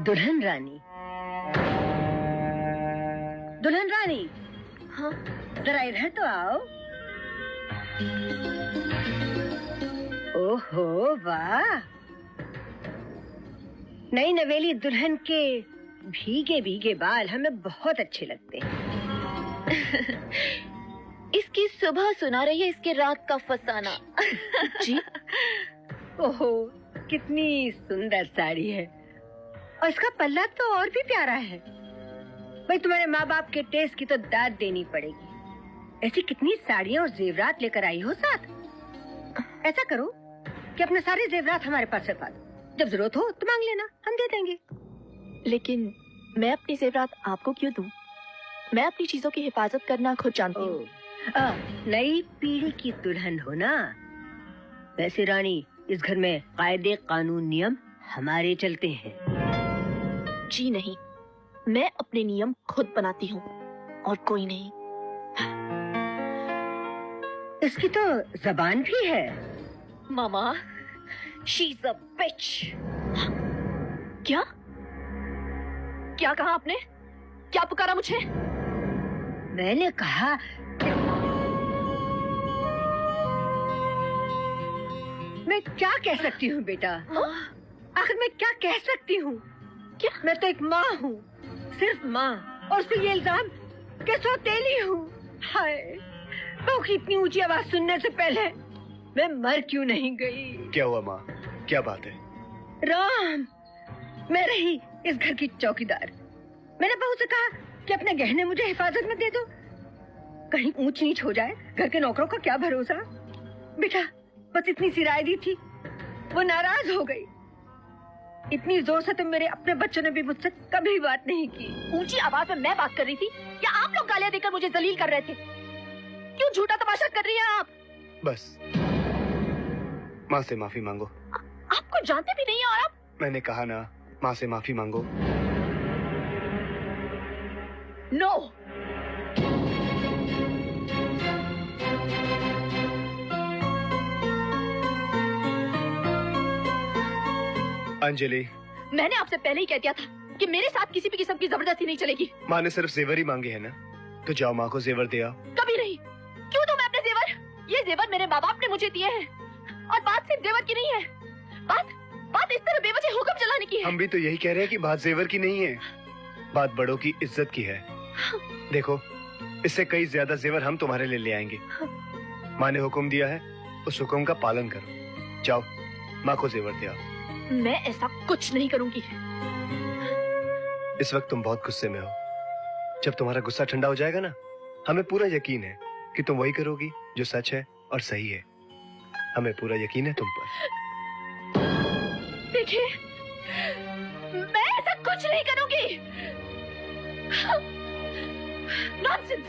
दुल्हन रानी, दुल्हन रानी। हाँ? जरा इधर तो आओ। ओहो वाह, नई नवेली दुल्हन के भीगे भीगे बाल हमें बहुत अच्छे लगते हैं। इसकी सुबह सुना रही है इसके रात का फसाना। जी? ओहो, कितनी सुंदर साड़ी है, और इसका पल्ला तो और भी प्यारा है। भाई तुम्हारे माँ बाप के टेस्ट की तो दाद देनी पड़ेगी। ऐसी कितनी साड़ियाँ और जेवरात लेकर आई हो साथ। ऐसा करो कि अपने सारे जेवरात हमारे पास रखवा दो, जब जरूरत हो तो मांग लेना, हम दे देंगे। लेकिन मैं अपनी जेवरात आपको क्यों दूं? मैं अपनी चीजों की हिफाजत करना खुद जानती हूँ। नई पीढ़ी की दुल्हन हो ना। वैसे रानी, इस घर में कायदे कानून नियम हमारे चलते हैं। जी नहीं, मैं अपने नियम खुद बनाती हूँ और कोई नहीं। इसकी तो जबान भी है। मामा, शीज अ बिच। क्या? क्या कहा आपने? क्या पुकारा मुझे? मैंने कहा मैं क्या कह सकती हूँ बेटा? आखिर मैं क्या कह सकती हूँ? क्या? मैं तो एक माँ हूँ, सिर्फ माँ, और उस पे ये इल्जाम कि सौतेली हूँ। हाय, बहू की इतनी ऊंची आवाज सुनने से पहले मैं मर क्यों नहीं गई? क्या हुआ माँ, क्या बात है? राम, मैं रही इस घर की चौकीदार। मैंने बहू से कहा कि अपने गहने मुझे हिफाजत में दे दो, कहीं ऊंच नीच हो जाए। घर के नौकरों का क्या भरोसा। बेटा, बस इतनी सी राय दी थी, वो नाराज हो गई। इतनी जोर से तो मेरे अपने बच्चों ने भी मुझसे कभी बात नहीं की। ऊंची आवाज में मैं बात कर रही थी या आप लोग गालियां देकर मुझे जलील कर रहे थे? क्यों झूठा तमाशा कर रही हैं आप? बस माँ से माफी मांगो। आपको जानते भी नहीं और आप? मैंने कहा ना, माँ से माफी मांगो। नो। अंजलि, मैंने आपसे पहले ही कह दिया था कि मेरे साथ किसी भी किस्म की जबरदस्ती नहीं चलेगी। माँ ने सिर्फ जेवर ही मांगे हैं ना, तो जाओ माँ को जेवर दे आओ। कभी नहीं। क्यों दूं मैं अपने जेवर? ये जेवर मेरे माँ बाप ने मुझे दिए हैं, और बात सिर्फ जेवर की नहीं है। बात इस तरह बेवजह हुक्म चलाने की है। हम भी तो यही कह रहे हैं कि बात जेवर की नहीं है, बात बड़ों की इज्जत की है। देखो, इससे कई ज्यादा जेवर हम तुम्हारे लिए ले आएंगे। माँ ने हुक्म दिया है, उस हुक्म का पालन करो। जाओ, माँ को जेवर दे आओ। मैं ऐसा कुछ नहीं करूंगी। इस वक्त तुम बहुत गुस्से में हो। जब तुम्हारा गुस्सा ठंडा हो जाएगा ना, हमें पूरा यकीन है कि तुम वही करोगी जो सच है और सही है। हमें पूरा यकीन है तुम पर। देखिए, मैं ऐसा कुछ नहीं करूंगी। नॉनसेंस।